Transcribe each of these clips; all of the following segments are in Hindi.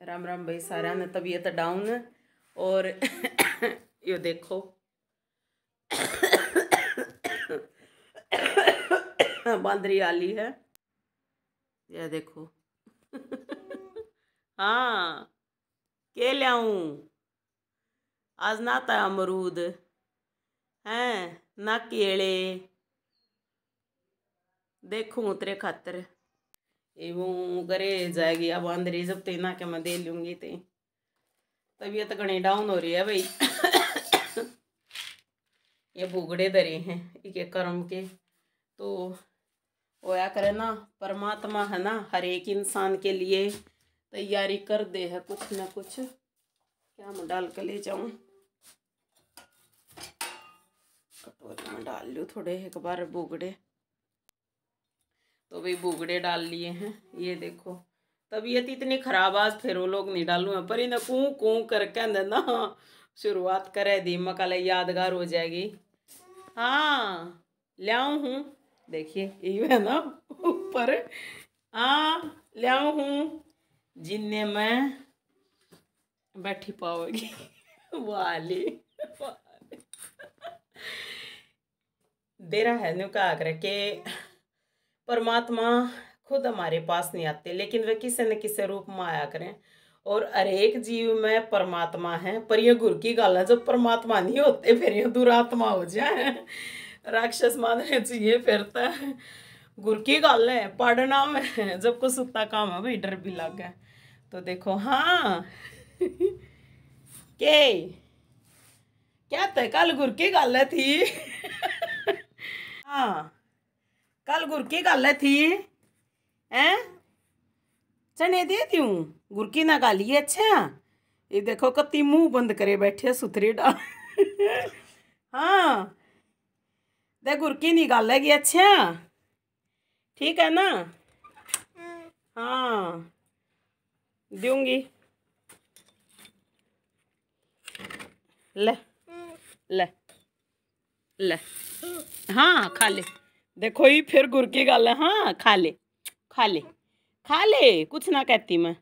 राम राम भाई सारा ने तबीयत डाउन और ये देखो बांदरी आली है। ये देखो हाँ के लियाऊं आज ना था अमरूद हैं ना केले देखूं तेरे खातर एवं करे जाएगी। अब बांदरी जब तक ना के मैं दे लूंगी ते तबीयत घनी डाउन हो रही है भाई। ये भूगड़े धरे हैं इके कर्म के तो होया करे ना। परमात्मा है ना हर एक इंसान के लिए तैयारी कर दे है कुछ ना कुछ। क्या मैं डाल कर ले जाऊं कटोरी में डाल लूँ थोड़े एक बार भूगड़े। तो भाई भूगड़े डाल लिए हैं। ये देखो तबीयत इतनी खराब आज फिर वो लोग नहीं डालू पर इन्हें कूं कूं करके ना शुरुआत करे दी मकाले यादगार हो जाएगी। हाँ लियाऊं हूँ देखिए ये है ना ऊपर। हाँ लियाऊं हूँ जिन्ने मैं बैठी पाओगी वाली देरा है नु कहा कर के परमात्मा खुद हमारे पास नहीं आते लेकिन वे किसी न किसी रूप में आया करें और हर एक जीव में परमात्मा है। पर ये गुर की गाल है जब परमात्मा नहीं होते फिर ये दुरात्मा हो जाए राक्षस मानने चाहिए फिर तो गुर की गाल है पढ़ना में जब को सुता काम है भाई डर भी लग गया। तो देखो हाँ के क्या तय कल गुर की गाल थी हाँ कल गुर की गाल थी हैं चने दे दूं गुर की ना गाली अच्छा। ये देखो कत्ती मुंह बंद करे बैठे सुथरी डाल हाँ दे गुर की नहीं गालेगी अच्छा ठीक है ना। हाँ दूंगी ले ले ले हाँ खा ले। देखो ही फिर गुर की गाल है। हाँ खा ले खा ले खा ले कुछ ना कहती मैं।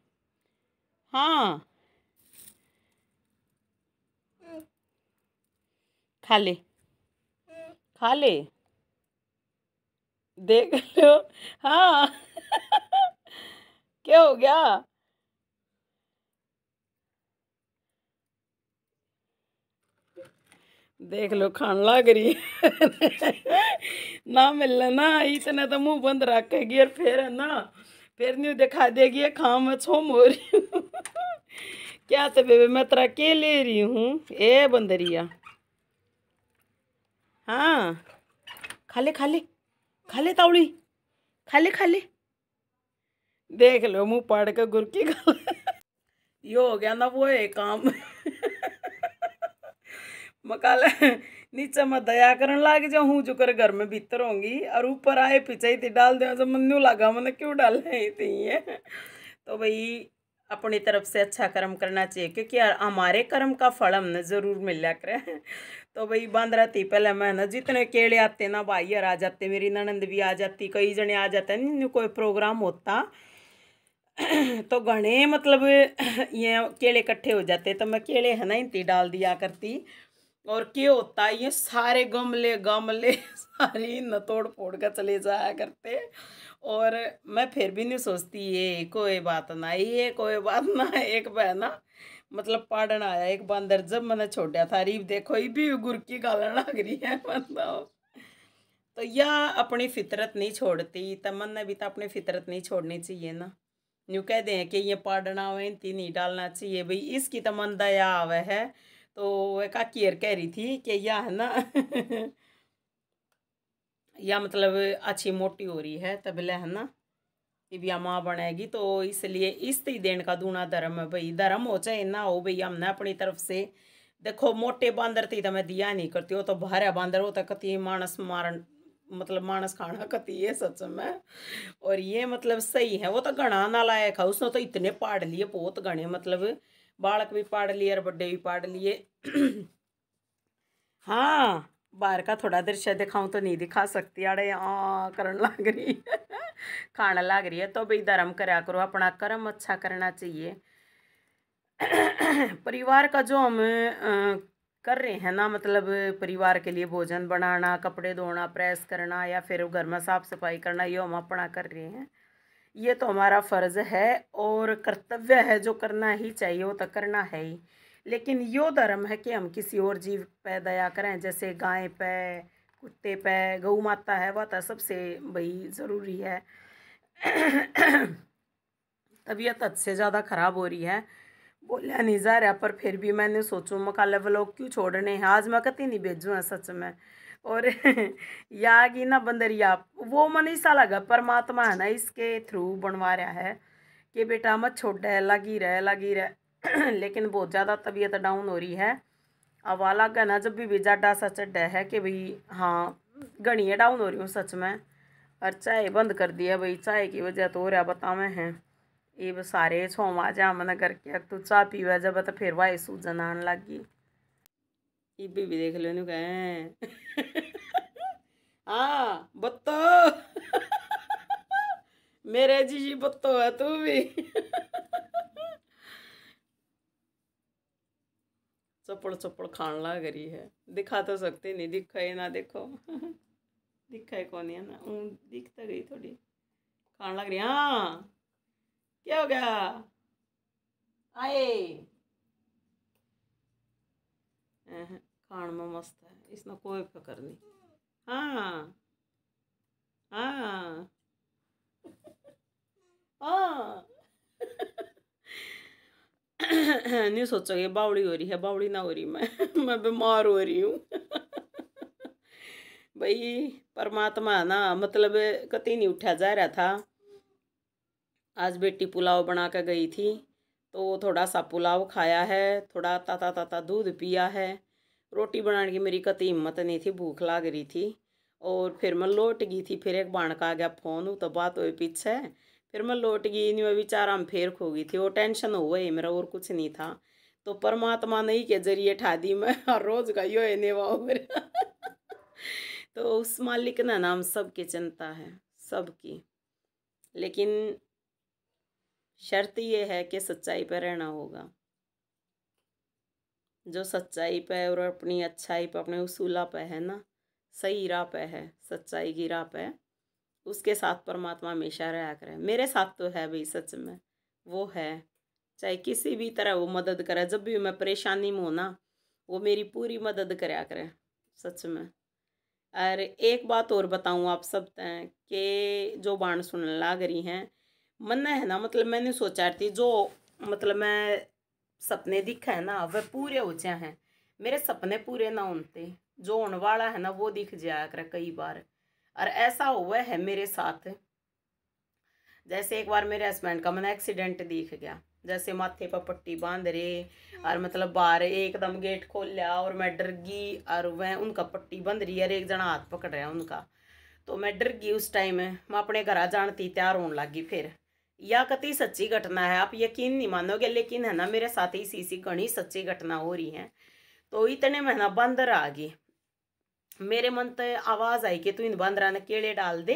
हाँ खा ले खा ले देख लो। हाँ क्या हो गया देख लो खान लग रही ना मिलना ना इतने तो मुंह बंद रखेगी और फिर है ना फिर नहीं दिखा देगी खां मैं छोम हो रही हूँ क्या तो बेबे मैं तेरा के ले रही हूँ ए बंदरिया। हाँ खाले खाले खाले तावड़ी खाले खाले देख लो मुंह पाड़ के गुर की गल यो हो गया ना वो है काम मकाले नीचे मैं दया करने लग जाऊँ हूँ जो कर घर में भीतर होंगी और ऊपर आए पीछे ही डाल दे जब मन लगा मैंने क्यों डाल है तो भाई अपनी तरफ से अच्छा कर्म करना चाहिए क्योंकि हमारे कर्म का फल हमने जरूर मिला करे। तो भाई बांद्रा थी पहले मैं ना जितने केले आते ना भाई यार आ जाते मेरी ननंद भी आ जाती कई जने आ जाते नहीं कोई प्रोग्राम होता तो घने मतलब ये केले इकट्ठे हो जाते तो मैं केले है ना इतनी डाल दिया करती। और क्या होता ये सारे गमले गमले सारी न तोड़ फोड़ कर चले जाया करते और मैं फिर भी नहीं सोचती ये कोई बात ना ये कोई बात ना। एक बहना मतलब पाड़न आया एक बंदर जब मैंने छोड़ा था रीब देखो ये भी गुर की गालन लग रही है मतलब। तो यह अपनी फितरत नहीं छोड़ती तमन्ना भी तो अपनी फितरत नहीं छोड़नी चाहिए ना। यूँ कह दें कि ये पाड़ना हुए इनती नहीं डालना चाहिए भाई इसकी तमन दया आवे है। तो वह काकी कह रही थी कि यह है ना या मतलब अच्छी मोटी हो रही है तबले है ना इबिया माँ बनेगी तो इसलिए इस ती देने का दूना धर्म है भाई धर्म हो चाहे ना हो भाई हमने अपनी तरफ से देखो मोटे बांदर थी तो मैं दिया नहीं करती हो तो भारे बांदर हो तो कति मानस मारन मतलब मानस खाना कति है सच में। और ये मतलब सही है वो तो घना नालायक है उसने तो इतने पाड़ लिए बहुत घने मतलब बालक भी पाड़ लिए और बड्डे भी पाड़ लिए हाँ बाहर का थोड़ा दृश्य दिखाऊं तो नहीं दिखा सकती अरे करने लग रही है खाने लग रही है। तो भाई धर्म करा करो अपना कर्म अच्छा करना चाहिए परिवार का जो हम कर रहे हैं ना, मतलब परिवार के लिए भोजन बनाना, कपड़े धोना, प्रेस करना या फिर घर में साफ सफाई करना, ये हम अपना कर रहे हैं। ये तो हमारा फर्ज है और कर्तव्य है, जो करना ही चाहिए वो तो करना है ही। लेकिन यो धर्म है कि हम किसी और जीव पे दया करें, जैसे गाय पे, कुत्ते पे, गौ माता है, वह तो सबसे भाई ज़रूरी है। तबीयत हद से ज़्यादा ख़राब हो रही है, बोलिया नहीं जा रहा, पर फिर भी मैंने सोचूं मकाले व्लॉग क्यों छोड़ने हैं, आज मैं कति नहीं भेजूँ है सच में। और यागी ना बंदरिया वो मन ऐसा लगा परमात्मा है ना, इसके थ्रू बनवा रहा है कि बेटा मत छोड़, लगी रहे लगी रहे। लेकिन बहुत ज़्यादा तबीयत डाउन हो रही है। अब अलग है ना, जब भी जाडा सा चढ़ा है कि भाई हाँ घनी डाउन हो रही हूँ सच में। और चाय बंद कर दिया भाई, चाय की वजह तो हो रहा बतावे हैं। ये सारे छोमा जा मन करके तू चाह पीवा जब तो फिर वाई सूजन आने लगी। इबे भी देख लो कहे। हाँ बत्तो। मेरे जी बत्तो है तू भी। चपड़ चपड़ खान लग रही है, दिखा तो सकते नहीं, दिखा ही ना देखो। दिखा है कौन है ना, दिखता गई थोड़ी खान लग रही। हाँ क्या हो गया आए। खान में मस्त है, इसमें कोई फिक्र नहीं। हाँ हाँ हाँ। नहीं सोचोगे बावड़ी हो रही है, बावड़ी ना हो रही मैं बीमार हो रही हूँ। भाई परमात्मा ना, मतलब कतई नहीं उठा जा रहा था। आज बेटी पुलाव बना कर गई थी, तो थोड़ा सा पुलाव खाया है, थोड़ा ताता ताता दूध पिया है। रोटी बनाने की मेरी कतई हिम्मत नहीं थी, भूख लग रही थी। और फिर मैं लौट गई थी, फिर एक बाण का आ गया फोन, तो बात हुई पीछे। फिर मैं लौट गई, नहीं मैं विचारा में फेर खो गई थी, वो टेंशन हो गई मेरा, और कुछ नहीं था। तो परमात्मा नहीं के जरिए ठा दी मैं, हर रोज का यो है नेवा मेरा। तो उस मालिक ना नाम सबकी चिंता है, सबकी। लेकिन शर्त ये है कि सच्चाई पर रहना होगा। जो सच्चाई पे और अपनी अच्छाई पे, अपने उसूला पे है ना, सही राह पे है, सच्चाई की राह पे, उसके साथ परमात्मा हमेशा रहा करे। मेरे साथ तो है भाई सच में, वो है। चाहे किसी भी तरह वो मदद करे, जब भी मैं परेशानी में हूँ ना, वो मेरी पूरी मदद करया करे सच में। और एक बात और बताऊँ आप सब कि जो बाण सुनने लग रही हैं, मन है ना, मतलब मैंने सोचा थी जो, मतलब मैं सपने दिखा है ना वह पूरे हो जाए हैं। मेरे सपने पूरे ना होते, जो होने वाला है ना वो दिख जाया करे कई बार। और ऐसा हुआ है मेरे साथ, जैसे एक बार मेरे हस्बैंड का मैंने एक्सीडेंट दिख गया, जैसे माथे पर पट्टी बांध रहे, और मतलब बाहर एकदम गेट खोल लिया और मैं डर गई, और वह उनका पट्टी बंध रही है, एक जना हाथ पकड़ रहा है उनका। तो मैं डर गई उस टाइम, मैं अपने घर जानती तैयार होने लगी। फिर यह कति सच्ची घटना है, आप यकीन नहीं मानोगे, लेकिन है ना मेरे साथ ही सी घनी सच्ची घटना हो रही है। तो इतने में ना बंदर आ गई, मेरे मन तो आवाज आई कि तू इन बंदरा ने केड़े डाल दे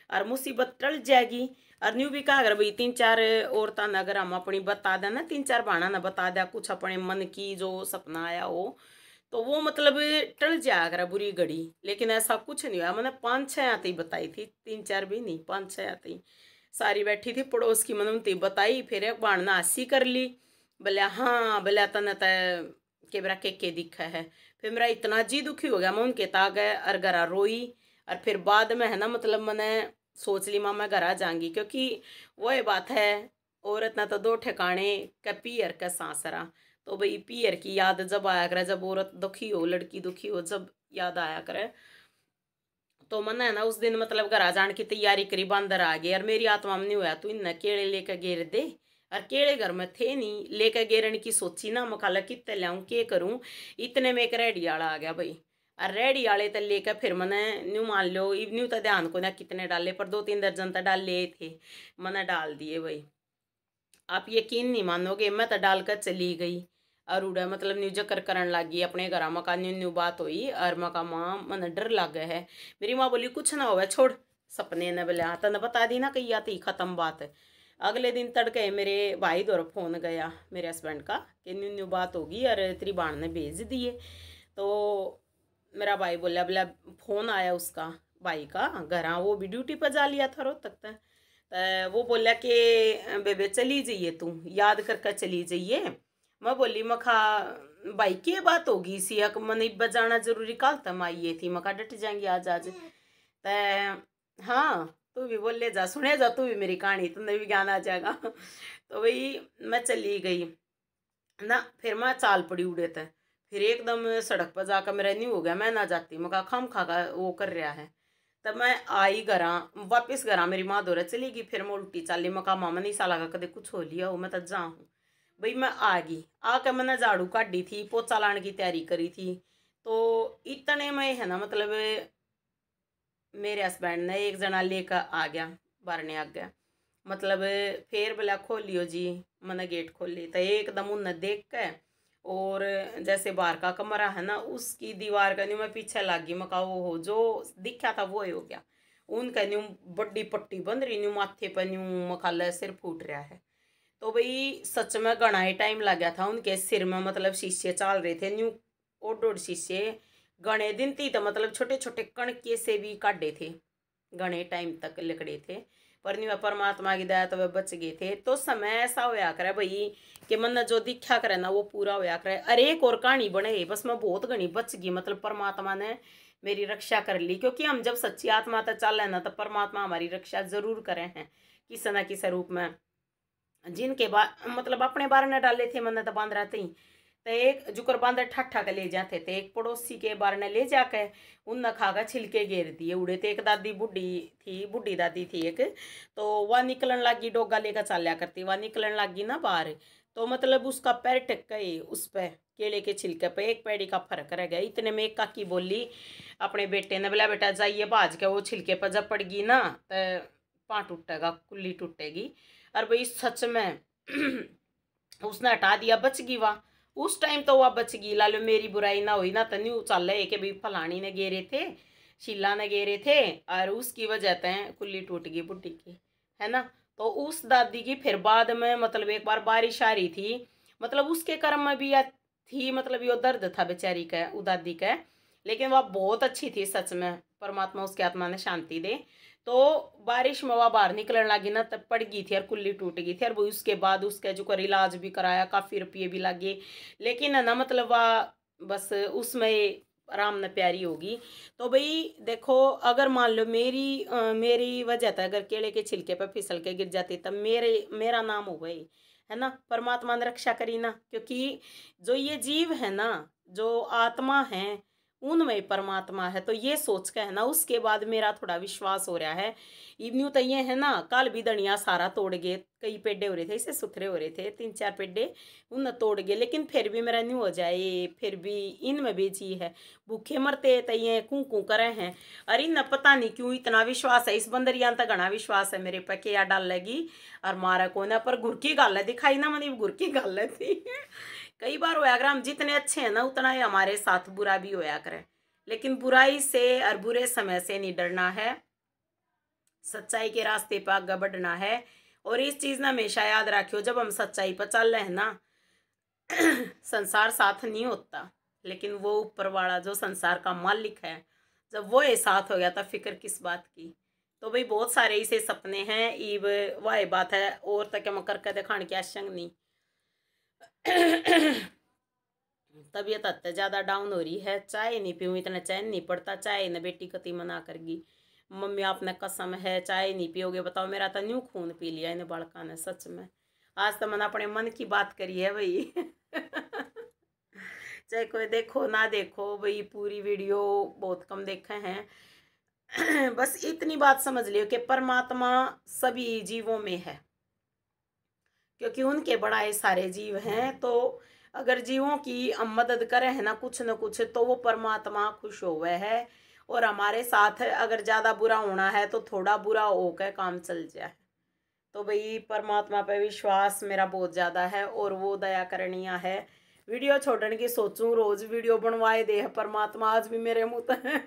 और मुसीबत टल जाएगी। और न्यू भी कहा अगर भाई 3-4 औरतां ने अगर हम अपनी बता दें ना, 3-4 भाणा ने बता दिया कुछ अपने मन की जो सपना आया हो, तो वो मतलब टल जाया करे बुरी घड़ी। लेकिन ऐसा कुछ नहीं हुआ, मैंने 5-6 आती बताई थी, 3-4 भी नहीं, 5-6 आती सारी बैठी थी पड़ोस की, मैंने उनती बताई। फिर एक बाणना हंसी कर ली, बोले हाँ बोले तने तय के मेरा के दिखा है। फिर मेरा इतना जी दुखी हो गया, मैं उनके ताक और घरा रोई। और फिर बाद में है ना, मतलब मैंने सोच ली माँ मैं घर आ जाऊंगी, क्योंकि वही बात है, औरत ना तो दो ठिकाने का पियर का सांसरा। तो भाई पियर की याद जब आया करे, जब औरत दुखी हो, लड़की दुखी हो, जब याद आया करे। तो मन है ना उस दिन मतलब घर आ जाने की तैयारी करी, बंदर आ गए और मेरी आत्मा में नहीं हुआ तू इन केड़े लेकर गेर दे। और केड़े घर में थे नहीं, लेकर गेरने की सोची ना, मकाला कितने लाऊं के करूं। इतने में एक रेडी वाला आ गया भाई, और रेडी वाले तो लेकर फिर मैंने न्यू मान लो न्यू तो ध्यान को ना कितने डाले, पर 2-3 दर्जन तो डाल ले थे, मैंने डाल दिए भाई। आप यकीन नहीं मानोगे, मैं तो डालकर चली गई और उड़ा मतलब न्यू जकर करन लग गई अपने घर मका न्यू न्यू बात हुई। और मका माँ मन डर लग गया है। मेरी माँ बोली कुछ ना होगा छोड़, सपने ने बोले हाँ तने बता दी ना कही आती खत्म बात है। अगले दिन तड़के मेरे भाई द्वारा फ़ोन गया मेरे हस्बैंड का कि न्यू न्यू बात होगी और तेरी बाण ने भेज दिए। तो मेरा भाई बोला बोला फ़ोन आया उसका भाई का घर, वो भी ड्यूटी पर जा लिया था रोहतक तक। तो वो बोला कि बेबे चली जाइए तू, याद करके चली जाइए। मैं बोली मखा भाई की बात होगी सी हक मन बजाना जरूरी कल तम आइए थी, मखा डट जाएंगी आज आज। तो हाँ तू भी बोले जा, सुने जा तू भी मेरी कहानी, तुमने भी ज्ञान आ जाएगा। तो वही मैं चली गई ना, फिर मैं चाल पड़ी उड़े थे, फिर एकदम सड़क पर जाकर मेरा न्यू हो गया, मैं ना जाती, मैं खम खा का वो कर रहा है। तब मैं आई घरा वापिस, घरा मेरी माँ दौरा चली गई, फिर मैं उल्टी चाली, मैं कहा मामा नहीं साला का कदे कुछ हो लिया हो, मैं तो जा हूँ भाई। मैं आ गई, आकर मैंने झाड़ू काटी थी, पोचा लाने की तैयारी करी थी। तो इतने में है ना मतलब मेरे हस्बैंड ने एक जना लेकर आ गया, बारने आ गया, मतलब फिर बोला खोलियो जी। मैंने गेट खोली तो एकदम उन्हें देख के, और जैसे बाहर का कमरा है ना उसकी दीवार का न्यू मैं पीछे लग गई, मैं कहा वो हो जो दिखा था वो ही हो गया। उनका न्यू बड़ी पट्टी बंध रही, न्यू माथे पर न्यू मखाला सिर फूट रहा है। तो भाई सच में घना ही टाइम लग गया था उनके सिर में, मतलब शीशे चाल रहे थे न्यू, और 1.5 शीशे गणे दिन थी, तो मतलब छोटे छोटे कणके से भी काटे थे, घने टाइम तक लकड़े थे, पर नहीं परमात्मा की दया तो वह बच गए थे। तो समय ऐसा होया करे भाई कि मन जो दिखा करे ना वो पूरा होया करे। अरे एक और कहानी बने, बस मैं बहुत घनी बच गई, मतलब परमात्मा ने मेरी रक्षा कर ली, क्योंकि हम जब सच्ची आत्मा तक चल रहे ना तो परमात्मा हमारी रक्षा जरूर करे हैं किसी न किसी रूप में। जिनके मतलब अपने बारे में डाले थे मैंने तो बांध रहा थी, तो एक जुकर बांधे ठट्ठा के ले जाते थे, एक पड़ोसी के बारे ने ले जाके उन खाकर छिलके घेर दिए उड़े थे। एक दादी बुढ़ी थी, बुढ़ी दादी थी एक, तो वह निकलन लगी, डोगा लेकर चालिया करती, वह निकलन लगी ना बाहर, तो मतलब उसका पैर टिक गए उस पर केले के छिलके पे, एक पैड़ी का फर्क रह गया। इतने में एक काकी बोली अपने बेटे ने, बोला बेटा जाइए बाज के वो छिलके पर जब पड़ गई ना तो पाँ टूटेगा, कुल्ली टूटेगी। और भाई सच में उसने हटा दिया, बच गई वह उस टाइम, तो वह बच गई। ला लो मेरी बुराई ना हुई ना तो न्यू चल रहे कि भाई फलानी ने गेरे थे, शीला ने गेरे थे, और उसकी वजह से कुल्ली टूट गई बुढ़ी की, है ना। तो उस दादी की फिर बाद में मतलब एक बार बारिश आ रही थी, मतलब उसके कर्म में भी थी, मतलब ये दर्द था बेचारी का, वो दादी का, लेकिन वह बहुत अच्छी थी सच में, परमात्मा उसकी आत्मा ने शांति दे। तो बारिश में वह बाहर निकलने लगी ना तब पड़ गई थी और कुल्ली टूट गई थी, और वो उसके बाद उसके जो कर इलाज भी कराया, काफ़ी रुपये भी लगे, लेकिन है ना मतलब वह बस उसमें आराम न प्यारी होगी। तो भाई देखो अगर मान लो मेरी वजह था अगर केले के छिलके पर फिसल के गिर जाती तब मेरा नाम हो गई, है ना। परमात्मा ने रक्षा करी ना, क्योंकि जो ये जीव है ना, जो आत्मा है उनमें परमात्मा है, तो ये सोच के है ना उसके बाद मेरा थोड़ा विश्वास हो रहा है। न्यू तो ये है ना कल भी दनिया सारा तोड़ गए, कई पेड़े हो रहे थे, इसे सुथरे हो रहे थे 3-4 पेड़े उन तोड़ गए, लेकिन फिर भी मेरा न्यू हो जाए, फिर भी इनमें भी जी है, भूखे मरते तो ये कू कू करे हैं। अरे इन पता नहीं क्यों इतना विश्वास है इस बंदरिया तक, घना विश्वास है मेरे पे क्या डाल लगी और मारा को ना, पर गुर की गल है दिखाई ना मनी गुर की गल है थी। कई बार होया कर हम जितने अच्छे हैं ना उतना ही हमारे साथ बुरा भी होया करे, लेकिन बुराई से और बुरे समय से नहीं डरना है, सच्चाई के रास्ते पर आगे बढ़ना है। और इस चीज़ ना हमेशा याद रखियो, जब हम सच्चाई पर चल रहे हैं ना संसार साथ नहीं होता, लेकिन वो ऊपर वाला जो संसार का मालिक है जब वो ये साथ हो गया तब फिक्र किस बात की। तो भाई बहुत सारे ऐसे सपने हैं, ईब वह बात है और तक मैं करके दिखाने की आशंक नहीं। तबीयत हद ज़्यादा डाउन हो रही है, चाय नहीं पीऊँ इतना चैन नहीं पड़ता, चाय ने बेटी कति मना करगी, मम्मी आपने कसम है चाय नहीं पियोगे, बताओ मेरा तो न्यू खून पी लिया इन बालका ने सच में। आज तो मैंने अपने मन की बात करी है भाई। चाहे कोई देखो ना देखो भाई, पूरी वीडियो बहुत कम देखे हैं। बस इतनी बात समझ लियो कि परमात्मा सभी जीवों में है, क्योंकि उनके बनाए सारे जीव हैं। तो अगर जीवों की हम मदद करें है ना कुछ न कुछ, तो वो परमात्मा खुश होवे है, और हमारे साथ अगर ज़्यादा बुरा होना है तो थोड़ा बुरा होकर काम चल जाए। तो भाई परमात्मा पे विश्वास मेरा बहुत ज़्यादा है और वो दया करणीय है। वीडियो छोड़ने की सोचूं, रोज़ वीडियो बनवाए दे परमात्मा, आज भी मेरे मुँह है।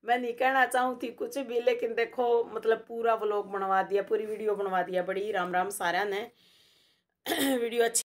मैं नहीं कहना चाहूँ थी कुछ भी, लेकिन देखो मतलब पूरा व्लॉग बनवा दिया, पूरी वीडियो बनवा दिया। बड़ी राम राम सारा ने। वीडियो अच्छी